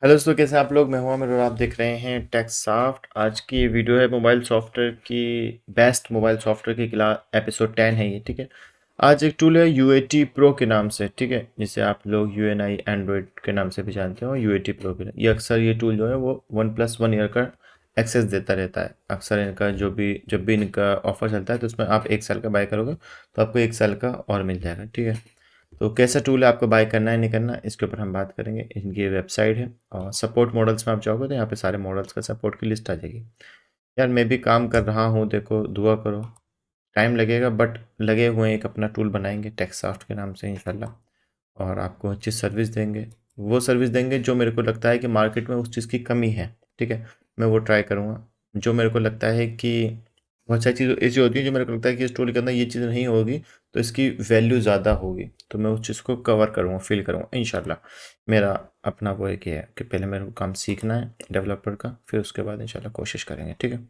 Hello दोस्तों, कैसे हैं आप लोग। मैं हूं आमिर और आप देख रहे हैं टेकसॉफ्ट। आज की ये वीडियो है मोबाइल सॉफ्टवेयर की, बेस्ट मोबाइल सॉफ्टवेयर की क्लास एपिसोड 10 है ये। ठीक है, आज एक टूल है यूएटी प्रो के नाम से। ठीक है, जिसे आप लोग यूएनआई एंड्रॉयड के नाम से भी जानते हो, यूएटी प्रो के ये अक्सर ये टूल जो है वो 1+1 ईयर का एक्सेस देता रहता है। अक्सर इनका जब भी इनका ऑफर चलता है तो उसमें आप 1 साल का बाय करोगे तो आपको 1 साल का और मिल जाएगा। ठीक है, तो कैसा टूल है, आपको बाय करना है नहीं करना है, इसके ऊपर हम बात करेंगे। इनकी वेबसाइट है और सपोर्ट मॉडल्स में आप जाओगे तो यहाँ पे सारे मॉडल्स का सपोर्ट की लिस्ट आ जाएगी। यार मैं भी काम कर रहा हूँ, देखो दुआ करो। टाइम लगेगा बट लगे हुए हैं, एक अपना टूल बनाएंगे टेकसॉफ्ट के नाम से इंशाल्लाह। और आपको अच्छी सर्विस देंगे, वो सर्विस देंगे जो मेरे को लगता है कि मार्केट में उस चीज़ की कमी है। ठीक है, मैं वो ट्राई करूँगा। जो मेरे को लगता है कि बहुत सारी चीज़ ऐसी होती है जो मेरे को लगता है कि इस टूल के अंदर ये चीज़ नहीं होगी तो इसकी वैल्यू ज़्यादा होगी, तो मैं उस चीज़ को कवर करूँगा, फील करूँगा इंशाल्लाह। मेरा अपना वो एक ही है कि पहले मेरे को काम सीखना है डेवलपर का, फिर उसके बाद इंशाल्लाह कोशिश करेंगे। ठीक है,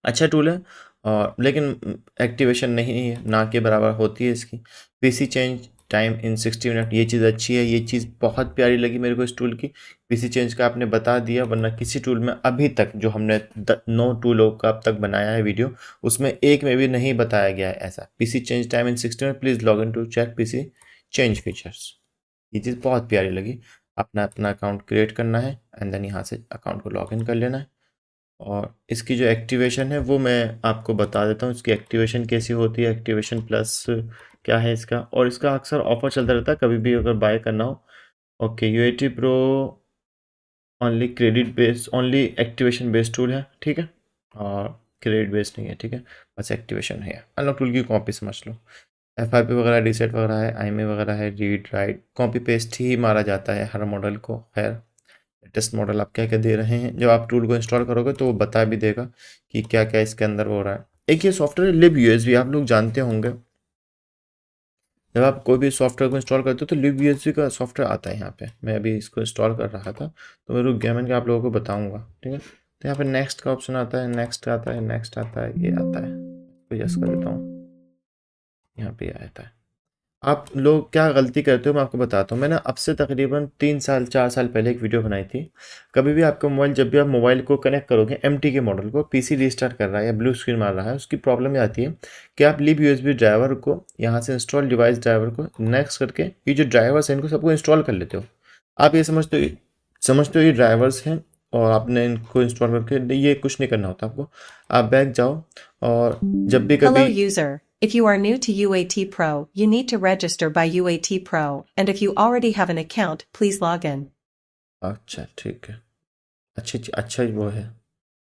अच्छा टूल है। और लेकिन एक्टिवेशन नहीं है, ना के बराबर होती है इसकी। PC change time in 60 minute, ये चीज़ अच्छी है, ये चीज़ बहुत प्यारी लगी मेरे को इस टूल की। पीसी चेंज का आपने बता दिया, वरना किसी टूल में अभी तक जो हमने 9 टूलों का अब तक बनाया है वीडियो, उसमें एक में भी नहीं बताया गया है ऐसा। PC change time in 60 minute, please log in to check PC change features. ये चीज़ बहुत प्यारी लगी। अपना अपना अकाउंट क्रिएट करना है एंड देन यहाँ से अकाउंट को लॉग इन कर लेना है। और इसकी जो एक्टिवेशन है वो मैं आपको बता देता हूँ, इसकी एक्टिवेशन कैसी होती है, एक्टिवेशन प्लस क्या है इसका। और इसका अक्सर ऑफर चलता रहता है कभी भी अगर बाय करना हो। Okay, UAT pro only credit based, only activation based tool है। ठीक है, और क्रेडिट बेस्ड नहीं है। ठीक है, बस एक्टिवेशन है, अनलॉक टूल की कॉपी समझ लो। एफ वगैरह रीसेट वगैरह है, आई वगैरह है, रीड राइट कॉपी पेस्ट ही मारा जाता है हर मॉडल को। खैर, लेटेस्ट मॉडल आप क्या क्या दे रहे हैं, जब आप टूल को इंस्टॉल करोगे तो वो बता भी देगा कि क्या क्या इसके अंदर हो रहा है। एक ये सॉफ्टवेयर लिब यूएसबी, आप लोग जानते होंगे। जब आप कोई भी सॉफ्टवेयर को इंस्टॉल करते हो तो लिब यूएसबी का सॉफ्टवेयर आता है यहाँ पे। मैं अभी इसको इंस्टॉल कर रहा था तो मैं रुक गया, मैंने कहा आप लोगों को बताऊंगा। ठीक है, तो यहाँ पे नेक्स्ट का ऑप्शन आता है, नेक्स्ट आता है, नेक्स्ट आता है, ये आता है, तो यस कर देता हूँ। यहाँ पे आता है। आप लोग क्या गलती करते हो मैं आपको बताता हूँ। मैंने अब से तकरीबन 3 साल 4 साल पहले एक वीडियो बनाई थी। कभी भी आपका मोबाइल, जब भी आप मोबाइल को कनेक्ट करोगे एमटी के मॉडल को, पीसी रीस्टार्ट कर रहा है या ब्लू स्क्रीन मार रहा है, उसकी प्रॉब्लम ये आती है कि आप लिब यूएसबी ड्राइवर को यहाँ से इंस्टॉल डिवाइस ड्राइवर को नेक्स्ट करके ये जो ड्राइवर्स हैं इनको सबको इंस्टॉल कर लेते हो। आप ये समझते हो ये ड्राइवर्स हैं और आपने इनको इंस्टॉल करके ये कुछ नहीं करना होता आपको। आप बैक जाओ और जब भी Hello कभी user, if you are new to UAT Pro, you need to register by UAT Pro, and if you already have an account, please log in. अच्छा ठीक है, अच्छा वो है।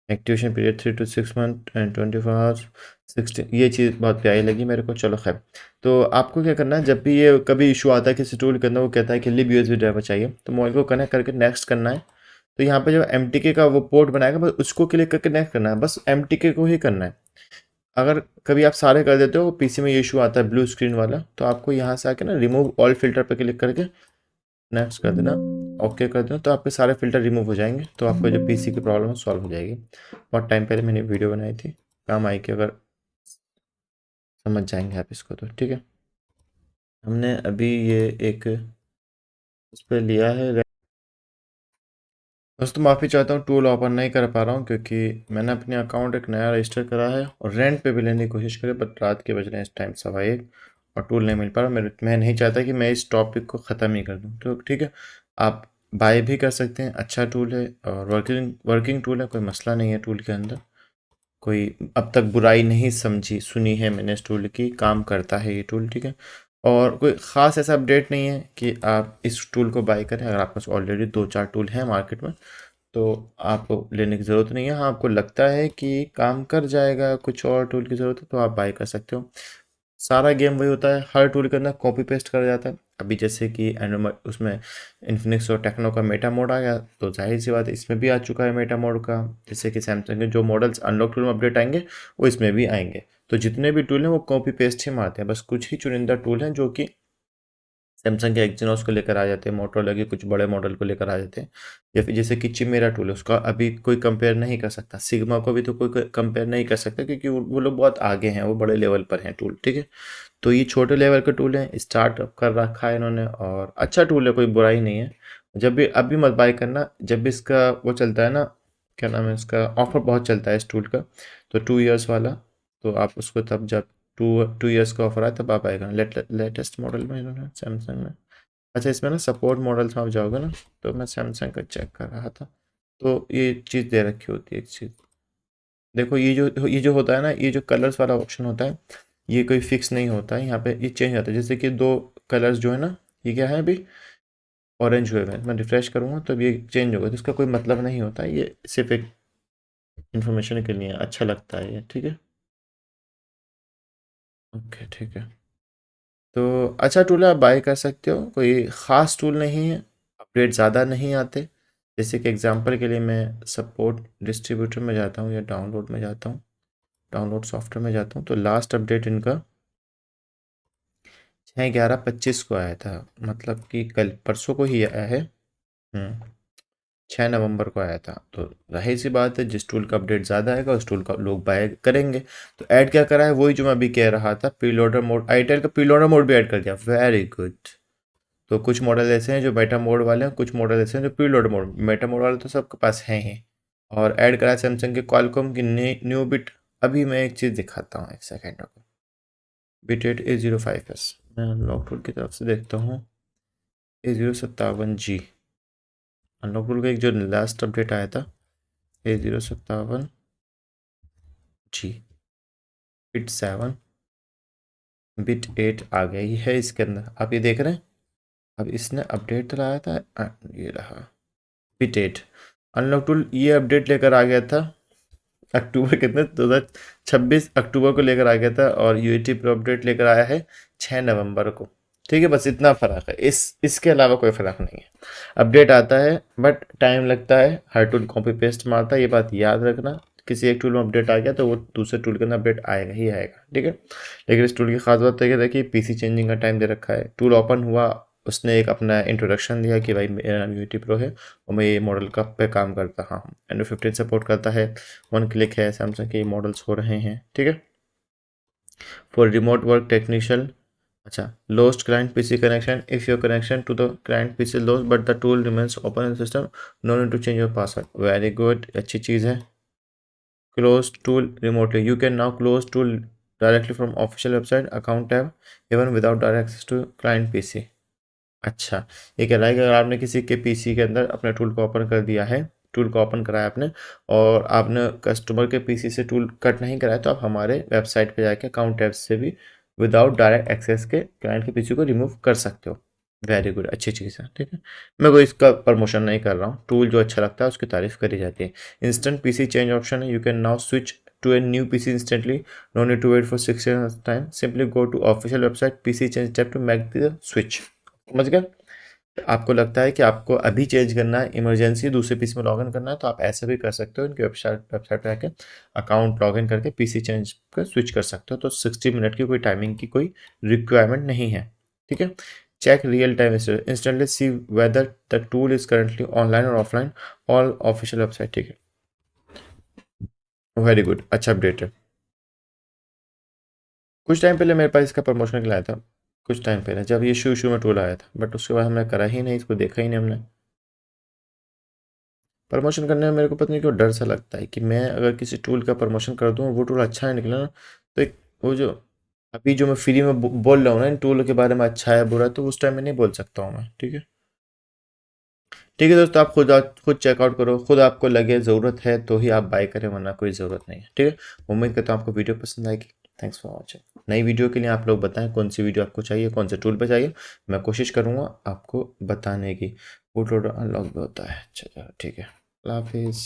Activation period 3 to 6 month and 24 hours 16, ये चीज़ बहुत प्यारी लगी मेरे को। चलो खैर, तो आपको क्या करना है, जब भी ये कभी इशू आता है किसी टूल के अंदर, वो कहता है कि लिब यूएसबी ड्राइवर चाहिए, तो मोबाइल को कनेक्ट करके नेक्स्ट करना है। तो यहाँ पे जब एम का वो पोर्ट बनाएगा बस उसको क्लिक करके नेक्स्ट करना है, बस एम को ही करना है। अगर कभी आप सारे कर देते हो पीसी में ये इशू आता है ब्लू स्क्रीन वाला, तो आपको यहाँ से आके ना रिमूव ऑल फिल्टर पर क्लिक करके नेक्स्ट कर देना, ओके कर देना, तो आपके सारे फ़िल्टर रिमूव हो जाएंगे, तो आपको जो पीसी की प्रॉब्लम है सॉल्व हो जाएगी। बहुत टाइम पहले मैंने वीडियो बनाई थी, काम आएगी अगर समझ जाएंगे आप इसको तो। ठीक है, हमने अभी ये एक उस पर लिया है। दोस्तों माफ़ी चाहता हूँ, टूल ओपन नहीं कर पा रहा हूँ क्योंकि मैंने अपने अकाउंट एक नया रजिस्टर करा है और रेंट पे भी लेने की कोशिश करी, बट रात के बज रहे हैं इस टाइम 1:15 और टूल नहीं मिल पा रहा। मैं नहीं चाहता कि मैं इस टॉपिक को ख़त्म ही कर दूँ। तो ठीक है, आप बाय भी कर सकते हैं, अच्छा टूल है और वर्किंग टूल है, कोई मसला नहीं है टूल के अंदर। कोई अब तक बुराई नहीं समझी सुनी है मैंने इस टूल की, काम करता है ये टूल। ठीक है, और कोई ख़ास ऐसा अपडेट नहीं है कि आप इस टूल को बाय करें। अगर आपके पास ऑलरेडी 2-4 टूल हैं मार्केट में तो आपको लेने की ज़रूरत नहीं है। हाँ, आपको लगता है कि काम कर जाएगा, कुछ और टूल की ज़रूरत है, तो आप बाय कर सकते हो। सारा गेम वही होता है, हर टूल के अंदर कॉपी पेस्ट करा जाता है। अभी जैसे कि उसमें इन्फिनिक्स और टेक्नो का मेटा मोड आ गया, तो जाहिर सी बात है इसमें भी आ चुका है मेटा मोड का। जैसे कि सैमसंग के जो मॉडल्स अनलॉक टूल में अपडेट आएंगे वो इसमें भी आएंगे। तो जितने भी टूल हैं वो कॉपी पेस्ट ही मारते हैं, बस कुछ ही चुनिंदा टूल हैं जो कि सैमसंग के एक्जिनोस को लेकर आ जाते हैं, मोटरोला के कुछ बड़े मॉडल को लेकर आ जाते हैं। या फिर जैसे कि चिमेरा टूल है, उसका अभी कोई कंपेयर नहीं कर सकता, सिग्मा को भी तो कोई कंपेयर नहीं कर सकता क्योंकि वो लोग बहुत आगे हैं, वो बड़े लेवल पर हैं टूल। ठीक है, तो ये छोटे लेवल के टूल हैं, स्टार्ट कर रखा है इन्होंने और अच्छा टूल है, कोई बुराई नहीं है। जब भी अभी मत बाय करना, जब भी इसका वो चलता है ना, क्या नाम है इसका, ऑफर बहुत चलता है इस टूल का, तो 2 इयर्स वाला, तो आप उसको तब जब 2 इयर्स का ऑफर आए तब आप बाय करना। लेटेस्ट मॉडल में इन्होंने सैमसंग में, अच्छा इसमें ना सपोर्ट मॉडल्स में आप जाओगे ना, तो मैं सैमसंग का चेक कर रहा था, तो ये चीज़ दे रखी होती है एक चीज़। देखो ये जो होता है ना, ये जो कलर्स वाला ऑप्शन होता है, ये कोई फिक्स नहीं होता है, यहाँ पे ये चेंज होता है। जैसे कि 2 कलर्स जो है ना, ये क्या है अभी, ऑरेंज हुए हुए हैं, मैं रिफ्रेश करूँगा तो ये चेंज होगा, तो इसका कोई मतलब नहीं होता है, ये सिर्फ एक इन्फॉर्मेशन के लिए अच्छा लगता है ये, ठीक है। ओके ठीक है, तो अच्छा टूल है, आप बाय कर सकते हो, कोई ख़ास टूल नहीं है, अपडेट ज़्यादा नहीं आते। जैसे कि एग्जांपल के लिए मैं सपोर्ट डिस्ट्रीब्यूटर में जाता हूँ या डाउनलोड में जाता हूँ, डाउनलोड सॉफ्टवेयर में जाता हूँ, तो लास्ट अपडेट इनका 6/11/25 को आया था, मतलब कि कल परसों को ही आया है। 6 नवंबर को आया था, तो जाहिर सी बात है जिस टूल का अपडेट ज़्यादा आएगा उस टूल का लोग बाय करेंगे। तो ऐड क्या करा है, वही जो मैं अभी कह रहा था, प्रीलोडर मोड, आईटेल का प्रीलोडर मोड भी ऐड कर दिया, वेरी गुड। तो कुछ मॉडल ऐसे हैं जो मेटा मोड वाले हैं, कुछ मॉडल ऐसे हैं जो प्रीलोड मोड, मेटा मोड वाले तो सबके पास हैं ही। और ऐड करा सैमसंग के क्वालकॉम की न्यू बिट। अभी मैं एक चीज़ दिखाता हूँ, एक सेकेंड को, बिट 805S, मैं अनलॉक टूल की तरफ से देखता हूँ, A057G, अनलॉक टूल का एक जो लास्ट अपडेट आया था, A057G, बिट 7, बिट 8 आ गई है इसके अंदर, आप ये देख रहे हैं। अब इसने अपडेट तो लाया था, ये रहा बिट 8। अनलॉक टूल ये अपडेट लेकर आ गया था अक्टूबर, कितने 2026 अक्टूबर को लेकर आ गया था, और यूएटी प्रो अपडेट लेकर आया है 6 नवंबर को। ठीक है, बस इतना फ़र्क है, इसके अलावा कोई फ़र्क नहीं है। अपडेट आता है बट टाइम लगता है, हर टूल कॉपी पेस्ट मारता है, ये बात याद रखना। किसी एक टूल में अपडेट आ गया तो वो दूसरे टूल के अंदर अपडेट आएगा ही आएगा, ठीक है। लेकिन इस टूल की खास बात तो ये देखिए, पीसी चेंजिंग का टाइम दे रखा है, टूल ओपन हुआ, उसने एक अपना इंट्रोडक्शन दिया कि भाई मेरा नाम यूटी प्रो है और मैं ये मॉडल का पे काम करता हूँ, एंड्रॉइड 15 सपोर्ट करता है, 1 क्लिक है, सैमसंग के मॉडल्स हो रहे हैं, ठीक है। फॉर रिमोट वर्क टेक्नीशियन, अच्छा, lost client PC connection, if your connection to the client PC lost but the tool remains open in system, no need to change your password, very good, अच्छी चीज़ है। Close tool remotely, you can now close tool directly from official website account tab even without direct access to client PC. अच्छा, ये कह रहा है कि अगर आपने किसी के पीसी के अंदर अपने टूल को ओपन कर दिया है, टूल को ओपन कराया आपने, और आपने कस्टमर के पीसी से टूल कट नहीं कराया, तो आप हमारे वेबसाइट पे जाके अकाउंट टैब से भी विदाउट डायरेक्ट एक्सेस के क्लाइंट के पीसी को रिमूव कर सकते हो। वेरी गुड, अच्छी चीज़ है, ठीक है। मैं कोई इसका प्रमोशन नहीं कर रहा हूँ, टूल जो अच्छा लगता है उसकी तारीफ करी जाती है। इंस्टेंट पीसी चेंज ऑप्शन है, you can now switch to a new PC instantly, no need to wait for 6 years time, simply go to official website PC change tab to make the switch. समझ गए। आपको लगता है कि आपको अभी change करना है, इमरजेंसी दूसरे पीसी में लॉगिन करना है, तो आप ऐसे भी कर सकते हो, इनकी वेबसाइट पे आके अकाउंट लॉगिन करके पीसी चेंज कर स्विच कर सकते हो। तो 60 मिनट की कोई टाइमिंग की कोई रिक्वायरमेंट नहीं है, ठीक है। Check real time instantly see whether the tool is currently online और ऑफलाइन, ऑल ऑफिशियल वेबसाइट, ठीक है। वेरी गुड, अच्छा अपडेट है। कुछ टाइम पहले मेरे पास इसका प्रमोशन के लिए आया था, कुछ टाइम पहले जब ये शू में टूल आया था, बट उसके बाद हमने करा ही नहीं, इसको देखा ही नहीं हमने। प्रमोशन करने में मेरे को पता नहीं क्यों डर सा लगता है कि मैं अगर किसी टूल का प्रमोशन कर दूँ और वो टूल अच्छा नहीं निकला ना, तो एक वो जो अभी जो मैं फ्री में बोल रहा हूँ ना इन टूल के बारे में, अच्छा है बुरा है, तो उस टाइम में नहीं बोल सकता हूँ मैं, ठीक है। ठीक है दोस्तों, आप खुद चेकआउट करो, खुद आपको लगे ज़रूरत है तो ही आप बाय करें, वरना कोई ज़रूरत नहीं है, ठीक है। उम्मीद करता हूँ आपको वीडियो पसंद आएगी। Thanks for watching. नई वीडियो के लिए आप लोग बताएं कौन सी वीडियो आपको चाहिए, कौन से टूल पे चाहिए, मैं कोशिश करूँगा आपको बताने की। बूट लोडर अनलॉक भी होता है, अच्छा चलो ठीक है, अल्लाह हाफिज़।